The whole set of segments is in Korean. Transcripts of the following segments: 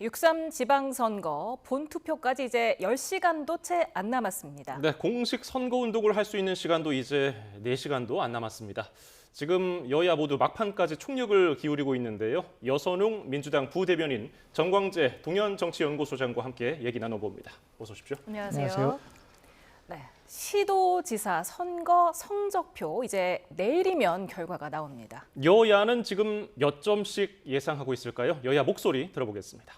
6.3 지방선거 본투표까지 이제 10시간도 채 안 남았습니다. 네, 공식 선거운동을 할 수 있는 시간도 이제 4시간도 안 남았습니다. 지금 여야 모두 막판까지 총력을 기울이고 있는데요. 여선웅 민주당 부대변인 정광재 동현정치연구소장과 함께 얘기 나눠봅니다. 어서 오십시오. 안녕하세요. 네, 시도지사 선거 성적표 이제 내일이면 결과가 나옵니다. 여야는 지금 몇 점씩 예상하고 있을까요? 여야 목소리 들어보겠습니다.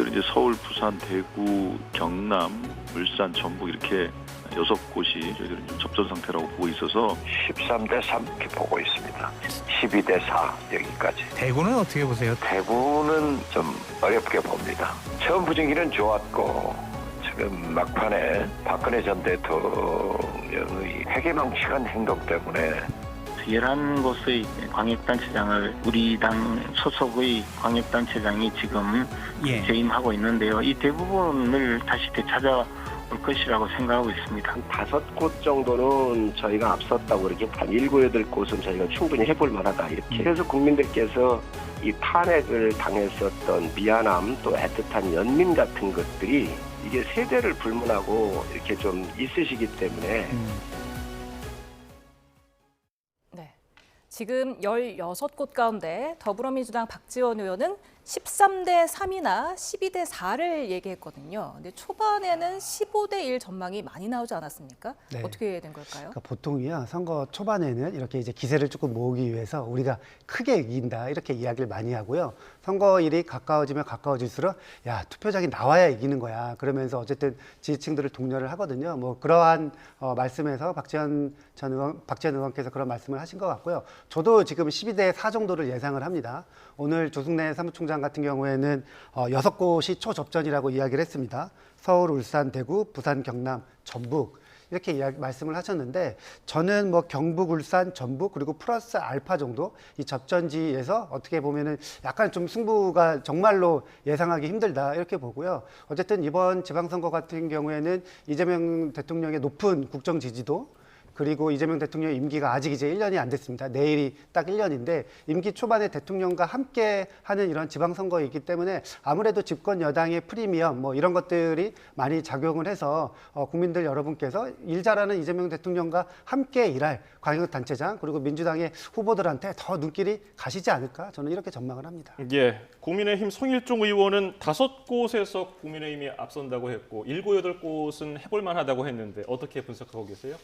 이제 서울, 부산, 대구, 경남, 울산, 전북 이렇게 6곳이 저희들은 좀 접전 상태라고 보고 있어서 13대 3 이렇게 보고 있습니다. 12대 4 여기까지. 대구는 어떻게 보세요? 대구는 좀 어렵게 봅니다. 처음 분위기는 좋았고 지금 막판에 박근혜 전 대통령의 회계망측한 행동 때문에 11곳의 광역단체장을 우리 당 소속의 광역단체장이 지금 재임하고 있는데요. 이 대부분을 다시 되찾아올 것이라고 생각하고 있습니다. 5곳 정도는 저희가 앞섰다고 이렇게 한 7, 8곳은 저희가 충분히 해볼 만하다 이렇게 해서 국민들께서 이 탄핵을 당했었던 미안함 또 애틋한 연민 같은 것들이 이게 세대를 불문하고 이렇게 좀 있으시기 때문에 지금 16곳 가운데 더불어민주당 박지원 의원은 13대 3이나 12대 4를 얘기했거든요. 근데 초반에는 15대 1 전망이 많이 나오지 않았습니까? 네. 어떻게 된 걸까요? 그러니까 보통이요, 선거 초반에는 이렇게 이제 기세를 조금 모으기 위해서 우리가 크게 이긴다 이렇게 이야기를 많이 하고요. 선거일이 가까워지면 가까워질수록 야, 투표장이 나와야 이기는 거야. 그러면서 어쨌든 지지층들을 독려를 하거든요. 뭐 그러한 말씀에서 박지원 의원께서 그런 말씀을 하신 것 같고요. 저도 지금 12대 4 정도를 예상을 합니다. 오늘 조승래 사무총장 같은 경우에는 6곳이 초접전이라고 이야기를 했습니다. 서울, 울산, 대구, 부산, 경남, 전북 이렇게 말씀을 하셨는데 저는 뭐 경북, 울산, 전북 그리고 플러스 알파 정도 이 접전지에서 어떻게 보면은 약간 좀 승부가 정말로 예상하기 힘들다 이렇게 보고요. 어쨌든 이번 지방선거 같은 경우에는 이재명 대통령의 높은 국정 지지도 그리고 이재명 대통령 임기가 아직 이제 1년이 안 됐습니다. 내일이 딱 1년인데 임기 초반에 대통령과 함께 하는 이런 지방선거이기 때문에 아무래도 집권 여당의 프리미엄 뭐 이런 것들이 많이 작용을 해서 국민들 여러분께서 일 잘하는 이재명 대통령과 함께 일할 광역단체장 그리고 민주당의 후보들한테 더 눈길이 가시지 않을까 저는 이렇게 전망을 합니다. 예, 국민의힘 송일종 의원은 5곳에서 국민의힘이 앞선다고 했고 7, 8곳은 해볼 만하다고 했는데 어떻게 분석하고 계세요?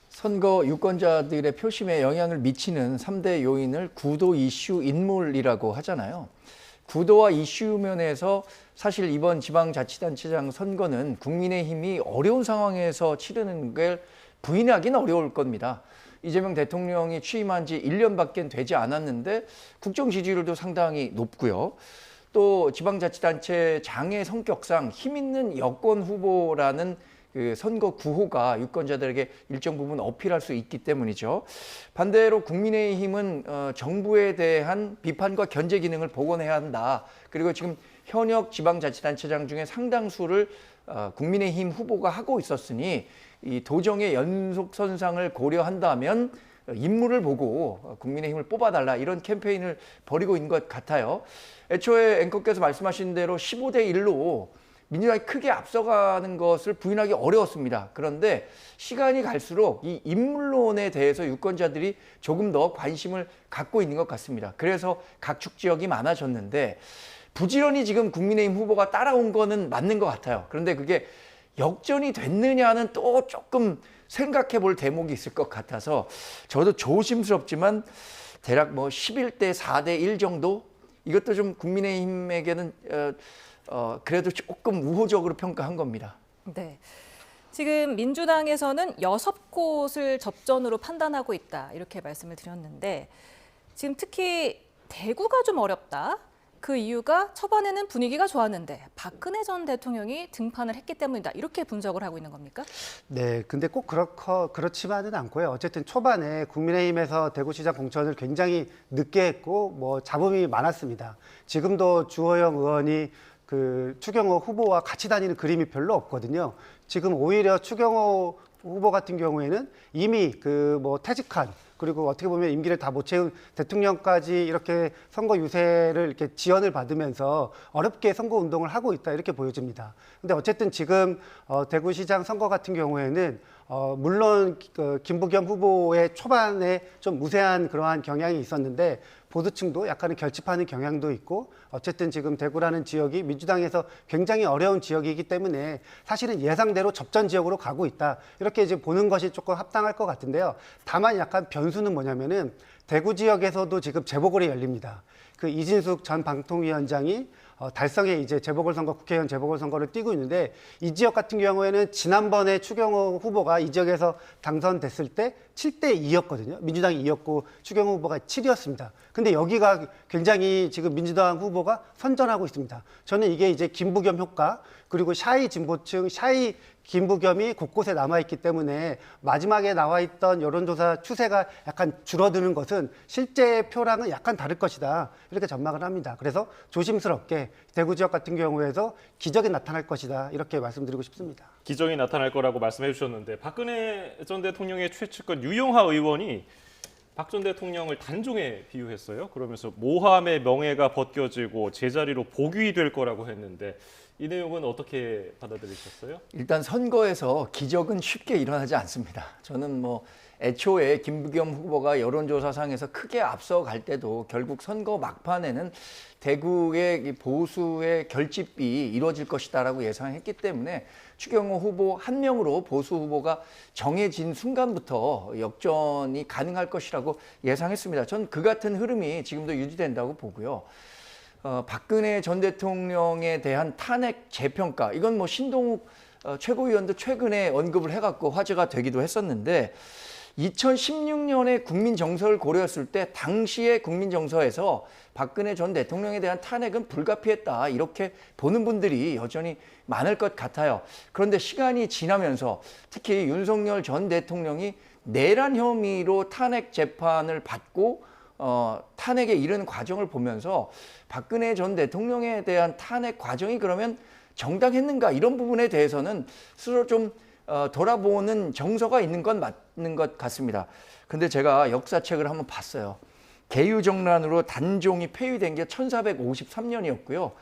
선거 유권자들의 표심에 영향을 미치는 3대 요인을 구도, 이슈, 인물이라고 하잖아요. 구도와 이슈 면에서 사실 이번 지방자치단체장 선거는 국민의힘이 어려운 상황에서 치르는 걸 부인하기는 어려울 겁니다. 이재명 대통령이 취임한 지 1년밖에 되지 않았는데 국정 지지율도 상당히 높고요. 또 지방자치단체장의 성격상 힘 있는 여권 후보라는 그 선거 구호가 유권자들에게 일정 부분 어필할 수 있기 때문이죠. 반대로 국민의힘은 정부에 대한 비판과 견제 기능을 복원해야 한다. 그리고 지금 현역 지방자치단체장 중에 상당수를 국민의힘 후보가 하고 있었으니 이 도정의 연속선상을 고려한다면 인물을 보고 국민의힘을 뽑아달라 이런 캠페인을 벌이고 있는 것 같아요. 애초에 앵커께서 말씀하신 대로 15대 1로 민주당이 크게 앞서가는 것을 부인하기 어려웠습니다. 그런데 시간이 갈수록 이 인물론에 대해서 유권자들이 조금 더 관심을 갖고 있는 것 같습니다. 그래서 각축 지역이 많아졌는데 부지런히 지금 국민의힘 후보가 따라온 거는 맞는 것 같아요. 그런데 그게 역전이 됐느냐는 또 조금 생각해 볼 대목이 있을 것 같아서 저도 조심스럽지만 대략 뭐 11대 4대 1 정도 이것도 좀 국민의힘에게는 그래도 조금 우호적으로 평가한 겁니다. 네. 지금 민주당에서는 6곳을 접전으로 판단하고 있다 이렇게 말씀을 드렸는데 지금 특히 대구가 좀 어렵다. 그 이유가 초반에는 분위기가 좋았는데 박근혜 전 대통령이 등판을 했기 때문이다. 이렇게 분석을 하고 있는 겁니까? 네, 근데 꼭 그렇지만은 않고요. 어쨌든 초반에 국민의힘에서 대구시장 공천을 굉장히 늦게 했고 뭐 잡음이 많았습니다. 지금도 주호영 의원이 그 추경호 후보와 같이 다니는 그림이 별로 없거든요. 지금 오히려 추경호 후보 같은 경우에는 이미 그 뭐 퇴직한 그리고 어떻게 보면 임기를 다 못 채운 대통령까지 이렇게 선거 유세를 이렇게 지원을 받으면서 어렵게 선거 운동을 하고 있다 이렇게 보여집니다. 근데 어쨌든 지금 대구시장 선거 같은 경우에는 물론 그 김부겸 후보의 초반에 좀 무세한 그러한 경향이 있었는데 보수층도 약간은 결집하는 경향도 있고 어쨌든 지금 대구라는 지역이 민주당에서 굉장히 어려운 지역이기 때문에 사실은 예상대로 접전 지역으로 가고 있다. 이렇게 이제 보는 것이 조금 합당할 것 같은데요. 다만 약간 변수는 뭐냐면은 대구 지역에서도 지금 재보궐이 열립니다. 그 이진숙 전 방통위원장이 달성에 이제 재보궐선거, 국회의원 재보궐선거를 뛰고 있는데 이 지역 같은 경우에는 지난번에 추경호 후보가 이 지역에서 당선됐을 때 7대2였거든요. 민주당이 2였고 추경호 후보가 7이었습니다. 근데 여기가 굉장히 지금 민주당 후보가 선전하고 있습니다. 저는 이게 이제 김부겸 효과 그리고 샤이 진보층, 샤이 김부겸이 곳곳에 남아있기 때문에 마지막에 나와있던 여론조사 추세가 약간 줄어드는 것은 실제 표랑은 약간 다를 것이다. 이렇게 전망을 합니다. 그래서 조심스럽게 대구 지역 같은 경우에서 기적이 나타날 것이다. 이렇게 말씀드리고 싶습니다. 기적이 나타날 거라고 말씀해 주셨는데 박근혜 전 대통령의 최측근 유영하 의원이 박 전 대통령을 단종에 비유했어요. 그러면서 모함의 명예가 벗겨지고 제자리로 복위 될 거라고 했는데 이 내용은 어떻게 받아들이셨어요? 일단 선거에서 기적은 쉽게 일어나지 않습니다. 저는 뭐 애초에 김부겸 후보가 여론조사상에서 크게 앞서갈 때도 결국 선거 막판에는 대구의 보수의 결집이 이루어질 것이다라고 예상했기 때문에 추경호 후보 한 명으로 보수 후보가 정해진 순간부터 역전이 가능할 것이라고 예상했습니다. 전 그 같은 흐름이 지금도 유지된다고 보고요. 박근혜 전 대통령에 대한 탄핵 재평가, 이건 뭐 신동욱 최고위원도 최근에 언급을 해갖고 화제가 되기도 했었는데 2016년에 국민 정서를 고려했을 때 당시의 국민 정서에서 박근혜 전 대통령에 대한 탄핵은 불가피했다 이렇게 보는 분들이 여전히 많을 것 같아요. 그런데 시간이 지나면서 특히 윤석열 전 대통령이 내란 혐의로 탄핵 재판을 받고 탄핵에 이른 과정을 보면서 박근혜 전 대통령에 대한 탄핵 과정이 그러면 정당했는가 이런 부분에 대해서는 스스로 좀 돌아보는 정서가 있는 건 맞는 것 같습니다. 근데 제가 역사책을 한번 봤어요. 개유정란으로 단종이 폐위된 게 1453년이었고요.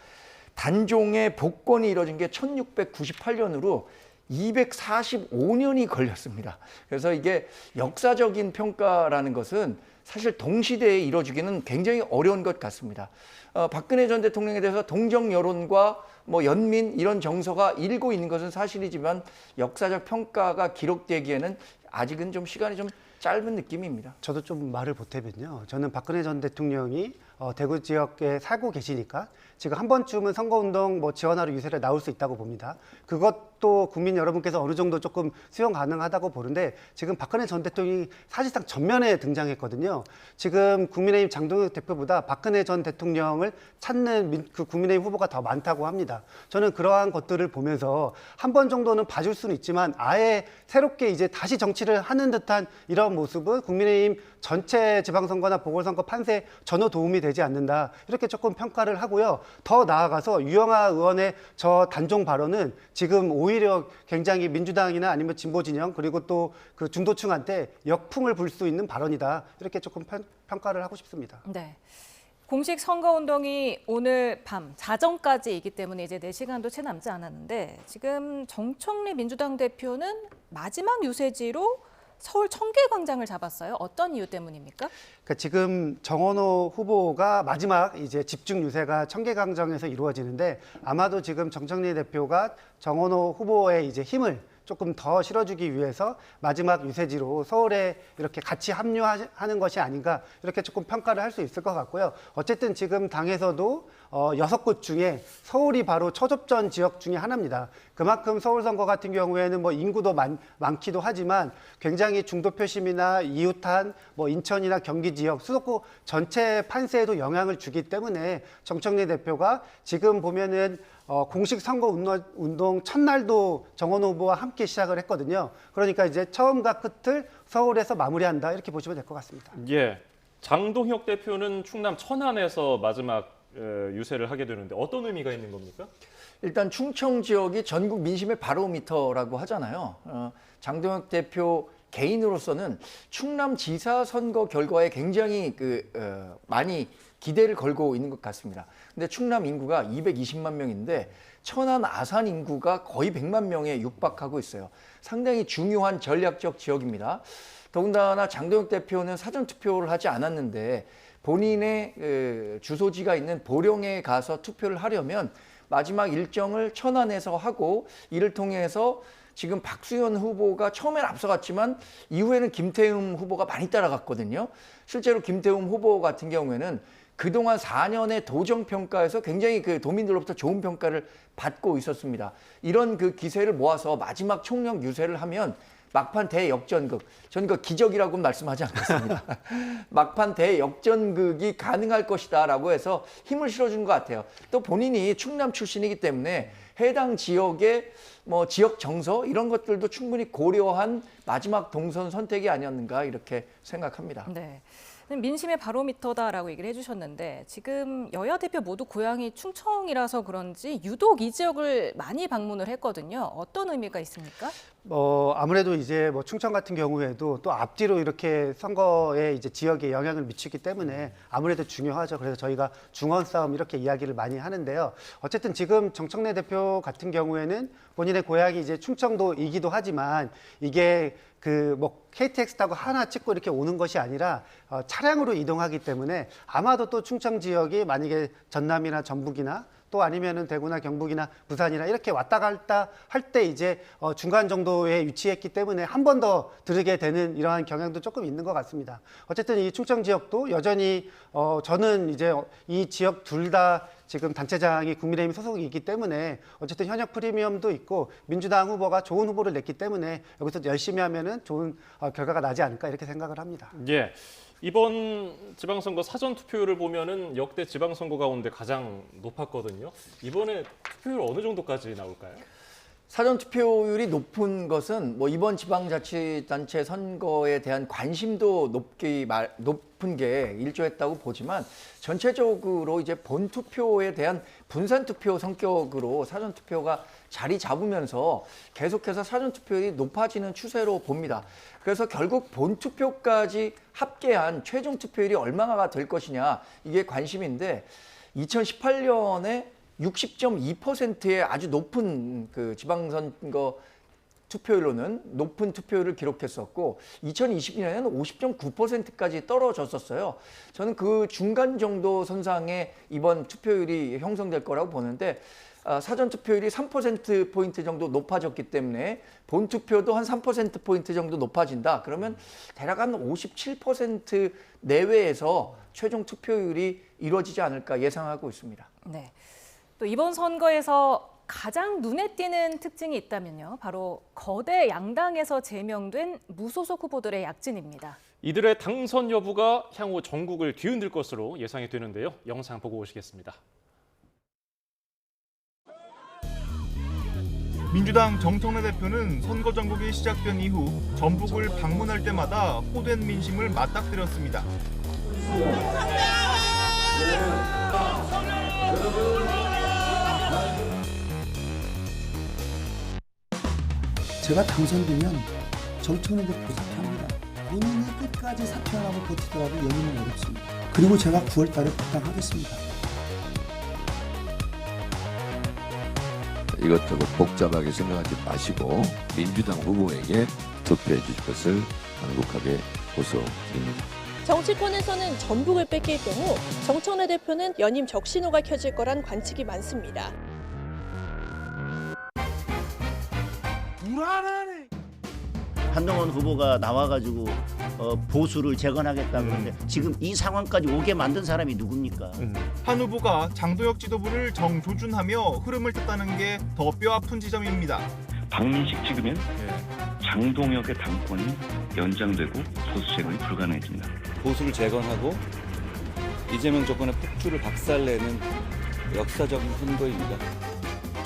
단종의 복권이 이뤄진 게 1698년으로 245년이 걸렸습니다. 그래서 이게 역사적인 평가라는 것은 사실 동시대에 이루어지기는 굉장히 어려운 것 같습니다. 박근혜 전 대통령에 대해서 동정 여론과 뭐 연민 이런 정서가 일고 있는 것은 사실이지만 역사적 평가가 기록되기에는 아직은 좀 시간이 좀 짧은 느낌입니다. 저도 좀 말을 보태면요. 저는 박근혜 전 대통령이 대구 지역에 살고 계시니까 지금 한 번쯤은 선거운동 뭐 지원하러 유세를 나올 수 있다고 봅니다. 그것도 국민 여러분께서 어느 정도 조금 수용 가능하다고 보는데 지금 박근혜 전 대통령이 사실상 전면에 등장했거든요. 지금 국민의힘 장동혁 대표보다 박근혜 전 대통령을 찾는 그 국민의힘 후보가 더 많다고 합니다. 저는 그러한 것들을 보면서 한 번 정도는 봐줄 수는 있지만 아예 새롭게 이제 다시 정치를 하는 듯한 이런 모습은 국민의힘 전체 지방선거나 보궐선거 판세에 전혀 도움이 되지 않는다. 이렇게 조금 평가를 하고요. 더 나아가서 유영하 의원의 저 단종 발언은 지금 오히려 굉장히 민주당이나 아니면 진보 진영 그리고 또 그 중도층한테 역풍을 불 수 있는 발언이다. 이렇게 조금 평가를 하고 싶습니다. 네. 공식 선거운동이 오늘 밤 자정까지이기 때문에 이제 4시간도 채 남지 않았는데 지금 정청래 민주당 대표는 마지막 유세지로 서울 청계광장을 잡았어요. 어떤 이유 때문입니까? 그러니까 지금 정원호 후보가 마지막 이제 집중 유세가 청계광장에서 이루어지는데 아마도 지금 정청래 대표가 정원호 후보의 이제 힘을 조금 더 실어주기 위해서 마지막 유세지로 서울에 이렇게 같이 합류하는 것이 아닌가 이렇게 조금 평가를 할 수 있을 것 같고요. 어쨌든 지금 당에서도 6곳 중에 서울이 바로 초접전 지역 중에 하나입니다. 그만큼 서울 선거 같은 경우에는 뭐 인구도 많기도 하지만 굉장히 중도 표심이나 이웃한 뭐 인천이나 경기 지역 수도권 전체 판세에도 영향을 주기 때문에 정청래 대표가 지금 보면은 공식 선거 운동 첫날도 정원호 후보와 함께 시작을 했거든요. 그러니까 이제 처음과 끝을 서울에서 마무리한다 이렇게 보시면 될 것 같습니다. 예, 장동혁 대표는 충남 천안에서 마지막 유세를 하게 되는데 어떤 의미가 있는 겁니까? 일단 충청 지역이 전국 민심의 바로미터라고 하잖아요. 장동혁 대표 개인으로서는 충남지사 선거 결과에 굉장히 많이 기대를 걸고 있는 것 같습니다. 근데 충남 인구가 220만 명인데 천안 아산 인구가 거의 100만 명에 육박하고 있어요. 상당히 중요한 전략적 지역입니다. 더군다나 장동혁 대표는 사전투표를 하지 않았는데 본인의 주소지가 있는 보령에 가서 투표를 하려면 마지막 일정을 천안에서 하고 이를 통해서 지금 박수현 후보가 처음엔 앞서갔지만 이후에는 김태흠 후보가 많이 따라갔거든요. 실제로 김태흠 후보 같은 경우에는 그동안 4년의 도정평가에서 굉장히 도민들로부터 좋은 평가를 받고 있었습니다. 이런 기세를 모아서 마지막 총력 유세를 하면 막판 대역전극, 저는 기적이라고 말씀하지 않겠습니다. 막판 대역전극이 가능할 것이다라고 해서 힘을 실어준 것 같아요. 또 본인이 충남 출신이기 때문에 해당 지역의 지역 정서 이런 것들도 충분히 고려한 마지막 동선 선택이 아니었는가 이렇게 생각합니다. 네. 민심의 바로미터다라고 얘기를 해주셨는데 지금 여야 대표 모두 고향이 충청이라서 그런지 유독 이 지역을 많이 방문을 했거든요. 어떤 의미가 있습니까? 아무래도 이제 충청 같은 경우에도 또 앞뒤로 이렇게 선거에 이제 지역에 영향을 미치기 때문에 아무래도 중요하죠. 그래서 저희가 중원 싸움 이렇게 이야기를 많이 하는데요. 어쨌든 지금 정청래 대표 같은 경우에는 본인의 고향이 이제 충청도이기도 하지만 이게 KTX 타고 하나 찍고 이렇게 오는 것이 아니라 차량으로 이동하기 때문에 아마도 또 충청 지역이 만약에 전남이나 전북이나 또 아니면은 대구나 경북이나 부산이나 이렇게 왔다 갔다 할 때 이제 중간 정도에 위치했기 때문에 한 번 더 들으게 되는 이러한 경향도 조금 있는 것 같습니다. 어쨌든 이 충청 지역도 여전히 저는 이제 이 지역 둘 다 지금 단체장이 국민의힘 소속이기 때문에 어쨌든 현역 프리미엄도 있고 민주당 후보가 좋은 후보를 냈기 때문에 여기서 열심히 하면은 좋은 결과가 나지 않을까 이렇게 생각을 합니다. 예. 이번 지방선거 사전투표율을 보면은 역대 지방선거 가운데 가장 높았거든요. 이번에 투표율 어느 정도까지 나올까요? 사전투표율이 높은 것은 이번 지방자치단체 선거에 대한 관심도 높은 게 일조했다고 보지만 전체적으로 이제 본투표에 대한 분산투표 성격으로 사전투표가 자리 잡으면서 계속해서 사전투표율이 높아지는 추세로 봅니다. 그래서 결국 본투표까지 합계한 최종 투표율이 얼마가 될 것이냐 이게 관심인데 2018년에 60.2%의 아주 높은 지방선거 투표율로는 높은 투표율을 기록했었고 2022년에는 50.9%까지 떨어졌었어요. 저는 그 중간 정도 선상에 이번 투표율이 형성될 거라고 보는데 사전투표율이 3%포인트 정도 높아졌기 때문에 본투표도 한 3%포인트 정도 높아진다. 그러면 대략 한 57% 내외에서 최종 투표율이 이루어지지 않을까 예상하고 있습니다. 네. 또 이번 선거에서 가장 눈에 띄는 특징이 있다면요. 바로 거대 양당에서 제명된 무소속 후보들의 약진입니다. 이들의 당선 여부가 향후 전국을 뒤흔들 것으로 예상이 되는데요. 영상 보고 오시겠습니다. 민주당 정청래 대표는 선거 전국이 시작된 이후 전북을 방문할 때마다 호된 민심을 맞닥뜨렸습니다. 제가 당선되면 정청래 대표 사퇴합니다. 본인이 끝까지 사퇴하라고 버티더라도 여기는 어렵습니다. 그리고 제가 9월 달에 복당하겠습니다. 이것저것 복잡하게 생각하지 마시고 민주당 후보에게 투표해 주실 것을 간곡하게 호소드립니다. 정치권에서는 전북을 뺏길 경우 정청래 대표는 연임 적신호가 켜질 거란 관측이 많습니다. 불안하네. 한동훈 후보가 나와가지고 보수를 재건하겠다 그러는데 지금 이 상황까지 오게 만든 사람이 누굽니까? 한 후보가 장동혁 지도부를 정조준하며 흐름을 탔다는 게 더 뼈아픈 지점입니다. 박민식 찍으면 장동혁의 당권이 연장되고 보수 재건이 불가능해집니다. 보수를 재건하고 이재명 정권의 폭주를 박살내는 역사적인 선거입니다.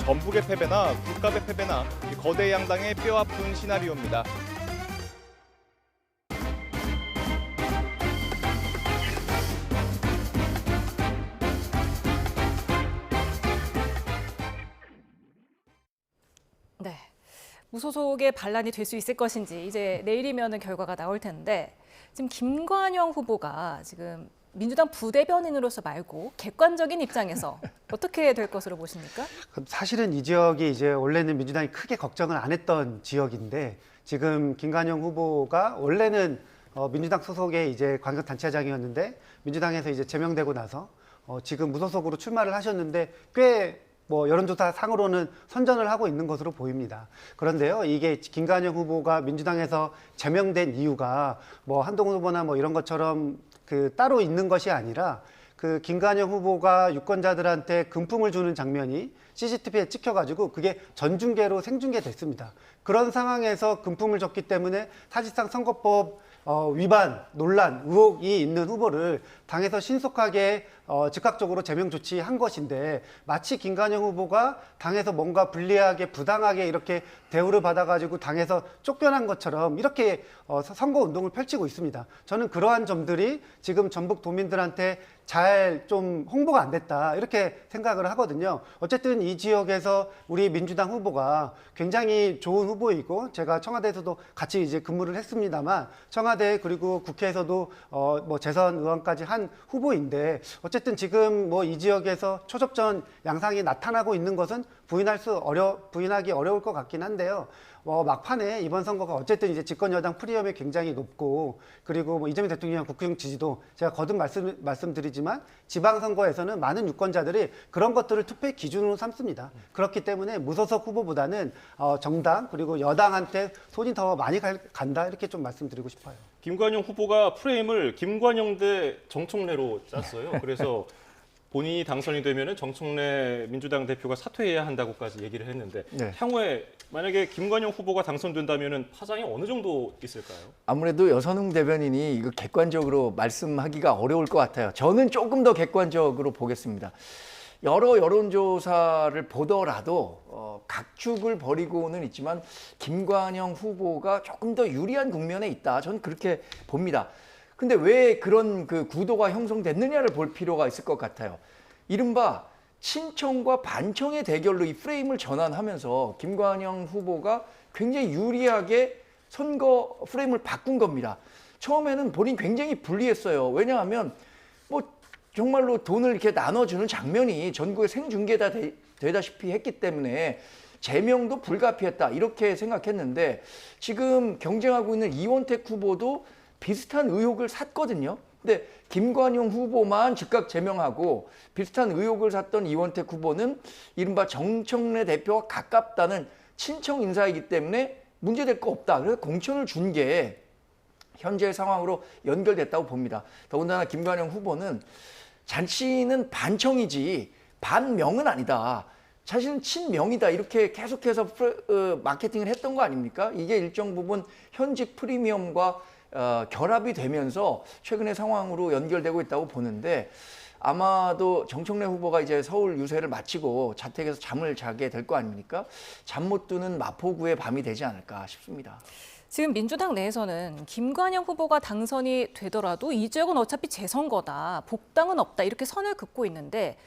전북의 패배나 국갑의 패배나 거대 양당의 뼈아픈 시나리오입니다. 무소속의 반란이 될 수 있을 것인지 이제 내일이면은 결과가 나올 텐데 지금 김관영 후보가 지금 민주당 부대변인으로서 말고 객관적인 입장에서 어떻게 될 것으로 보십니까? 사실은 이 지역이 이제 원래는 민주당이 크게 걱정을 안 했던 지역인데 지금 김관영 후보가 원래는 민주당 소속의 이제 광역단체장이었는데 민주당에서 이제 제명되고 나서 지금 무소속으로 출마를 하셨는데 꽤 뭐 여론조사 상으로는 선전을 하고 있는 것으로 보입니다. 그런데요, 이게 김관영 후보가 민주당에서 제명된 이유가 뭐 한동훈 후보나 뭐 이런 것처럼 따로 있는 것이 아니라 김관영 후보가 유권자들한테 금품을 주는 장면이 CCTV에 찍혀가지고 그게 전중계로 생중계됐습니다. 그런 상황에서 금품을 줬기 때문에 사실상 선거법 위반, 논란, 의혹이 있는 후보를 당에서 신속하게 즉각적으로 제명 조치한 것인데 마치 김관영 후보가 당에서 뭔가 불리하게 부당하게 이렇게 대우를 받아가지고 당에서 쫓겨난 것처럼 이렇게 선거운동을 펼치고 있습니다. 저는 그러한 점들이 지금 전북 도민들한테 잘 좀 홍보가 안 됐다 이렇게 생각을 하거든요. 어쨌든 이 지역에서 우리 민주당 후보가 굉장히 좋은 후보이고 제가 청와대에서도 같이 이제 근무를 했습니다만 청와대 그리고 국회에서도 뭐 재선 의원까지 한 후보인데 어쨌든 지금 뭐 이 지역에서 초접전 양상이 나타나고 있는 것은 부인하기 어려울 것 같긴 한데요. 막판에 이번 선거가 어쨌든 이제 집권 여당 프리미엄이 굉장히 높고 그리고 뭐 이재명 대통령 국회의원 지지도 제가 거듭 말씀드리지만 지방선거에서는 많은 유권자들이 그런 것들을 투표의 기준으로 삼습니다. 그렇기 때문에 무소속 후보보다는 정당 그리고 여당한테 손이 더 많이 간다 이렇게 좀 말씀드리고 싶어요. 김관영 후보가 프레임을 김관영 대 정청래로 짰어요. 그래서 본인이 당선이 되면 정청래 민주당 대표가 사퇴해야 한다고까지 얘기를 했는데 네. 향후에 만약에 김관영 후보가 당선된다면 파장이 어느 정도 있을까요? 아무래도 여선웅 대변인이 이거 객관적으로 말씀하기가 어려울 것 같아요. 저는 조금 더 객관적으로 보겠습니다. 여러 여론조사를 보더라도 각축을 벌이고는 있지만 김관영 후보가 조금 더 유리한 국면에 있다. 저는 그렇게 봅니다. 근데 왜 그런 구도가 형성됐느냐를 볼 필요가 있을 것 같아요. 이른바 친청과 반청의 대결로 이 프레임을 전환하면서 김관영 후보가 굉장히 유리하게 선거 프레임을 바꾼 겁니다. 처음에는 본인 굉장히 불리했어요. 왜냐하면 뭐 정말로 돈을 이렇게 나눠주는 장면이 전국에 생중계가 되다시피 했기 때문에 제명도 불가피했다 이렇게 생각했는데 지금 경쟁하고 있는 이원택 후보도 비슷한 의혹을 샀거든요. 근데 김관영 후보만 즉각 제명하고 비슷한 의혹을 샀던 이원택 후보는 이른바 정청래 대표와 가깝다는 친청 인사이기 때문에 문제될 거 없다. 그래서 공천을 준 게 현재 상황으로 연결됐다고 봅니다. 더군다나 김관영 후보는 자신은 반청이지 반명은 아니다. 자신은 친명이다. 이렇게 계속해서 마케팅을 했던 거 아닙니까? 이게 일정 부분 현직 프리미엄과 결합이 되면서 최근의 상황으로 연결되고 있다고 보는데 아마도 정청래 후보가 이제 서울 유세를 마치고 자택에서 잠을 자게 될 거 아닙니까? 잠 못 드는 마포구의 밤이 되지 않을까 싶습니다. 지금 민주당 내에서는 김관영 후보가 당선이 되더라도 이 지역은 어차피 재선거다, 복당은 없다 이렇게 선을 긋고 있는데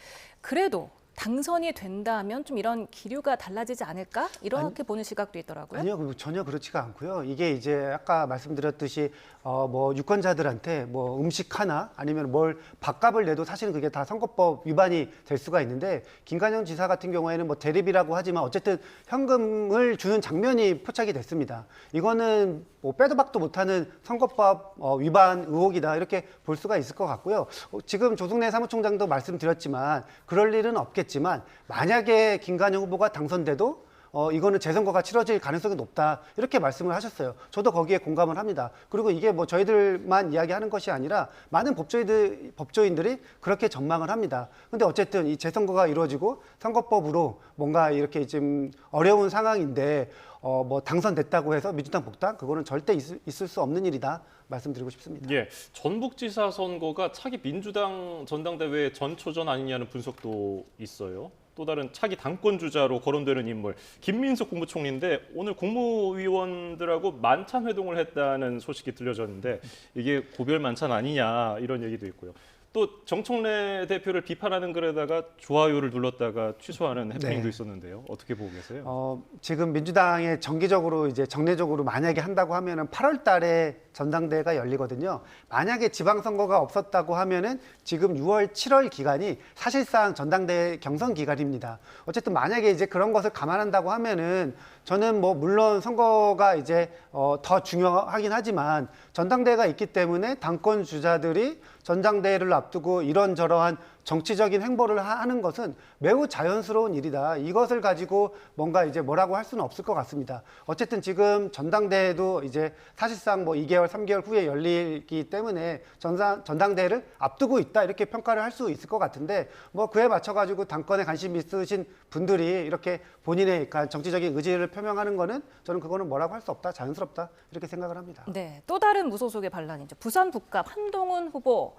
그래도 당선이 된다면 좀 이런 기류가 달라지지 않을까? 이렇게 보는 시각도 있더라고요. 아니요, 전혀 그렇지가 않고요. 이게 이제 아까 말씀드렸듯이 뭐 유권자들한테 뭐 음식 하나 아니면 뭘 밥값을 내도 사실은 그게 다 선거법 위반이 될 수가 있는데 김관영 지사 같은 경우에는 뭐 대립이라고 하지만 어쨌든 현금을 주는 장면이 포착이 됐습니다. 이거는 뭐 빼도 박도 못하는 선거법 위반 의혹이다 이렇게 볼 수가 있을 것 같고요. 지금 조승래 사무총장도 말씀드렸지만 그럴 일은 없겠지만 만약에 김관영 후보가 당선돼도 이거는 재선거가 치러질 가능성이 높다 이렇게 말씀을 하셨어요. 저도 거기에 공감을 합니다. 그리고 이게 뭐 저희들만 이야기하는 것이 아니라 많은 법조인들이 그렇게 전망을 합니다. 근데 어쨌든 이 재선거가 이루어지고 선거법으로 뭔가 이렇게 좀 어려운 상황인데 뭐 당선됐다고 해서 민주당 복당 그거는 절대 있을 수 없는 일이다 말씀드리고 싶습니다. 예, 전북지사 선거가 차기 민주당 전당대회 전초전 아니냐는 분석도 있어요. 또 다른 차기 당권 주자로 거론되는 인물 김민석 국무총리인데 오늘 국무위원들하고 만찬 회동을 했다는 소식이 들려졌는데 이게 고별 만찬 아니냐 이런 얘기도 있고요. 또 정청래 대표를 비판하는 글에다가 좋아요를 눌렀다가 취소하는 해프닝도 네. 있었는데요. 어떻게 보고 계세요? 지금 민주당에 정기적으로 이제 정례적으로 만약에 한다고 하면은 8월 달에 전당대회가 열리거든요. 만약에 지방선거가 없었다고 하면은 지금 6월, 7월 기간이 사실상 전당대회 경선 기간입니다. 어쨌든 만약에 이제 그런 것을 감안한다고 하면은 저는 뭐 물론 선거가 이제 더 중요하긴 하지만 전당대회가 있기 때문에 당권 주자들이 전당대회를 앞두고 이런저러한 정치적인 행보를 하는 것은 매우 자연스러운 일이다. 이것을 가지고 뭔가 이제 뭐라고 할 수는 없을 것 같습니다. 어쨌든 지금 전당대회도 이제 사실상 뭐 2개월, 3개월 후에 열리기 때문에 전당대회를 앞두고 있다. 이렇게 평가를 할 수 있을 것 같은데 뭐 그에 맞춰가지고 당권에 관심 있으신 분들이 이렇게 본인의 정치적인 의지를 표명하는 거는 저는 그거는 뭐라고 할 수 없다. 자연스럽다. 이렇게 생각을 합니다. 네, 또 다른 무소속의 반란이죠. 부산 북갑 한동훈 후보.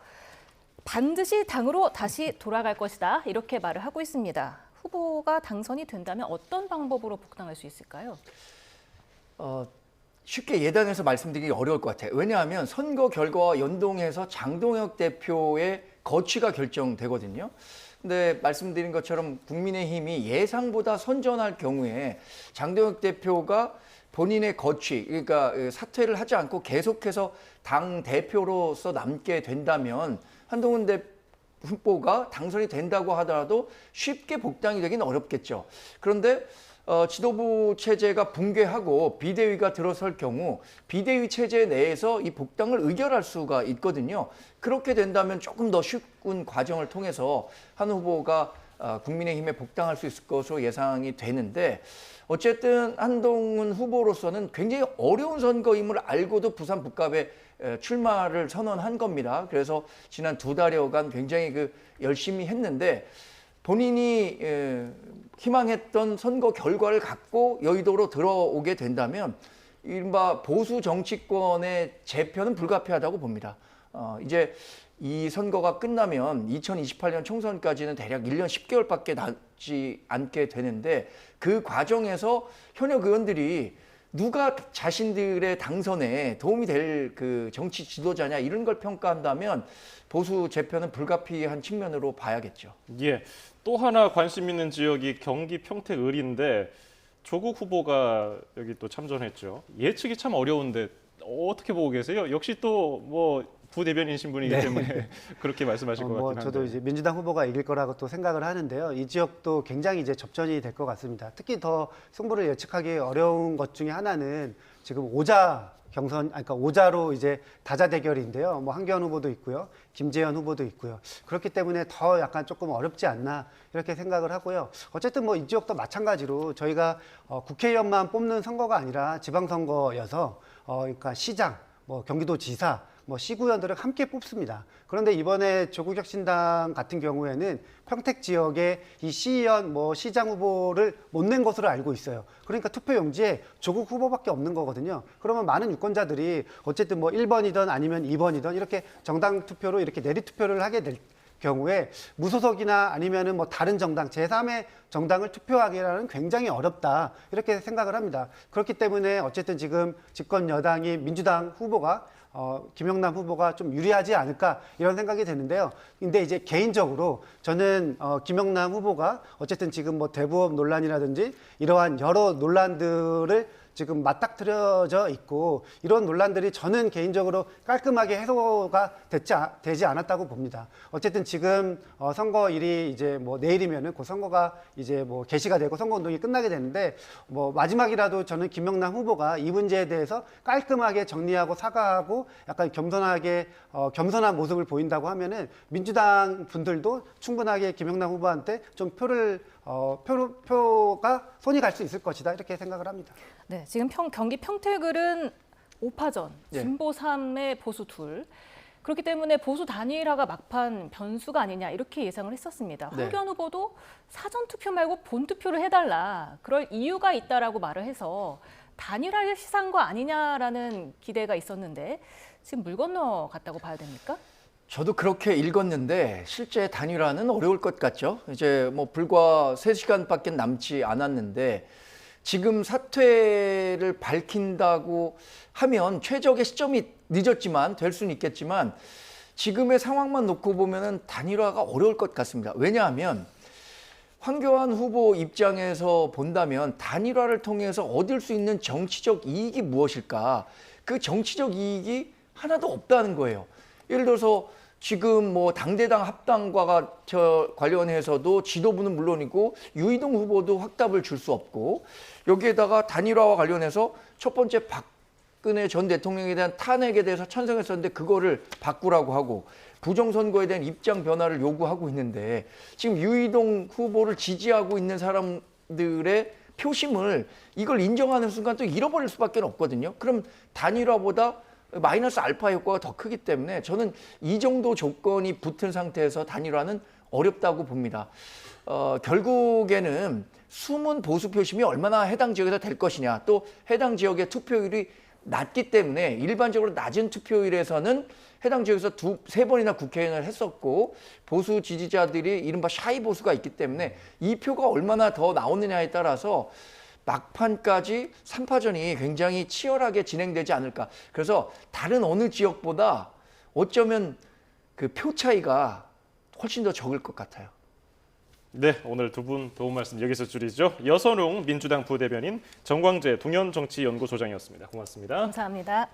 반드시 당으로 다시 돌아갈 것이다. 이렇게 말을 하고 있습니다. 후보가 당선이 된다면 어떤 방법으로 복당할 수 있을까요? 쉽게 예단해서 말씀드리기 어려울 것 같아요. 왜냐하면 선거 결과와 연동해서 장동혁 대표의 거취가 결정되거든요. 근데 말씀드린 것처럼 국민의힘이 예상보다 선전할 경우에 장동혁 대표가 본인의 거취, 그러니까 사퇴를 하지 않고 계속해서 당 대표로서 남게 된다면 한동훈 후보가 당선이 된다고 하더라도 쉽게 복당이 되긴 어렵겠죠. 그런데 지도부 체제가 붕괴하고 비대위가 들어설 경우 비대위 체제 내에서 이 복당을 의결할 수가 있거든요. 그렇게 된다면 조금 더 쉬운 과정을 통해서 한 후보가 국민의힘에 복당할 수 있을 것으로 예상이 되는데 어쨌든 한동훈 후보로서는 굉장히 어려운 선거임을 알고도 부산 북갑에 출마를 선언한 겁니다. 그래서 지난 2달여간 굉장히 열심히 했는데 본인이 희망했던 선거 결과를 갖고 여의도로 들어오게 된다면 이른바 보수 정치권의 재편은 불가피하다고 봅니다. 이제 이 선거가 끝나면 2028년 총선까지는 대략 1년 10개월밖에 남지 않게 되는데 그 과정에서 현역 의원들이 누가 자신들의 당선에 도움이 될 그 정치 지도자냐 이런 걸 평가한다면 보수 재편은 불가피한 측면으로 봐야겠죠. 예, 또 하나 관심 있는 지역이 경기 평택을인데 조국 후보가 여기 또 참전했죠. 예측이 참 어려운데 어떻게 보고 계세요? 역시 또 뭐 부대변인신 분이기 네. 때문에 그렇게 말씀하실 것 같긴 한데. 저도 이제 민주당 후보가 이길 거라고 또 생각을 하는데요. 이 지역도 굉장히 이제 접전이 될 것 같습니다. 특히 더 승부를 예측하기 어려운 것 중에 하나는 지금 오자 경선, 그러니까 오자로 이제 다자 대결인데요. 뭐 한교안 후보도 있고요, 김재현 후보도 있고요. 그렇기 때문에 더 약간 조금 어렵지 않나 이렇게 생각을 하고요. 어쨌든 뭐 이 지역도 마찬가지로 저희가 국회의원만 뽑는 선거가 아니라 지방선거여서 그러니까 시장, 뭐 경기도지사, 뭐 시구위원들을 함께 뽑습니다. 그런데 이번에 조국혁신당 같은 경우에는 평택 지역에 이 시의원, 뭐 시장 후보를 못 낸 것으로 알고 있어요. 그러니까 투표용지에 조국 후보밖에 없는 거거든요. 그러면 많은 유권자들이 어쨌든 뭐 1번이든 아니면 2번이든 이렇게 정당 투표로 이렇게 내리 투표를 하게 될 경우에 무소속이나 아니면은 뭐 다른 정당, 제3의 정당을 투표하기라는 굉장히 어렵다. 이렇게 생각을 합니다. 그렇기 때문에 어쨌든 지금 집권 여당이 민주당 후보가 김영남 후보가 좀 유리하지 않을까 이런 생각이 드는데요. 근데 이제 개인적으로 저는 김영남 후보가 어쨌든 지금 뭐 대부업 논란이라든지 이러한 여러 논란들을 지금 맞닥뜨려져 있고 이런 논란들이 저는 개인적으로 깔끔하게 해소가 되지 않았다고 봅니다. 어쨌든 지금 선거일이 이제 뭐 내일이면은 그 선거가 이제 뭐 개시가 되고 선거운동이 끝나게 되는데 뭐 마지막이라도 저는 김영남 후보가 이 문제에 대해서 깔끔하게 정리하고 사과하고 약간 겸손한 모습을 보인다고 하면은 민주당 분들도 충분하게 김영남 후보한테 좀 표가 손이 갈 수 있을 것이다 이렇게 생각을 합니다. 네, 지금 경기 평택을은 5파전, 네. 진보 3의 보수 2. 그렇기 때문에 보수 단일화가 막판 변수가 아니냐 이렇게 예상을 했었습니다. 네. 황교안 후보도 사전 투표 말고 본 투표를 해달라. 그럴 이유가 있다라고 말을 해서 단일화의 시상과 아니냐라는 기대가 있었는데 지금 물 건너 갔다고 봐야 됩니까? 저도 그렇게 읽었는데 실제 단일화는 어려울 것 같죠. 이제 뭐 불과 3시간밖에 남지 않았는데 지금 사퇴를 밝힌다고 하면 최적의 시점이 늦었지만 될 수는 있겠지만 지금의 상황만 놓고 보면은 단일화가 어려울 것 같습니다. 왜냐하면 황교안 후보 입장에서 본다면 단일화를 통해서 얻을 수 있는 정치적 이익이 무엇일까? 그 정치적 이익이 하나도 없다는 거예요. 예를 들어서 지금 뭐 당대당 합당과 관련해서도 지도부는 물론이고 유이동 후보도 확답을 줄 수 없고, 여기에다가 단일화와 관련해서 첫 번째 박근혜 전 대통령에 대한 탄핵에 대해서 찬성했었는데 그거를 바꾸라고 하고, 부정선거에 대한 입장 변화를 요구하고 있는데, 지금 유이동 후보를 지지하고 있는 사람들의 표심을 이걸 인정하는 순간 또 잃어버릴 수밖에 없거든요. 그럼 단일화보다 마이너스 알파 효과가 더 크기 때문에 저는 이 정도 조건이 붙은 상태에서 단일화는 어렵다고 봅니다. 결국에는 숨은 보수 표심이 얼마나 해당 지역에서 될 것이냐, 또 해당 지역의 투표율이 낮기 때문에 일반적으로 낮은 투표율에서는 해당 지역에서 세 번이나 국회의원을 했었고, 보수 지지자들이 이른바 샤이 보수가 있기 때문에 이 표가 얼마나 더 나오느냐에 따라서 막판까지 3파전이 굉장히 치열하게 진행되지 않을까. 그래서 다른 어느 지역보다 어쩌면 그 표 차이가 훨씬 더 적을 것 같아요. 네, 오늘 두 분 도움 말씀 여기서 줄이죠. 여선웅 민주당 부대변인, 정광재 동현정치연구소장이었습니다. 고맙습니다. 감사합니다.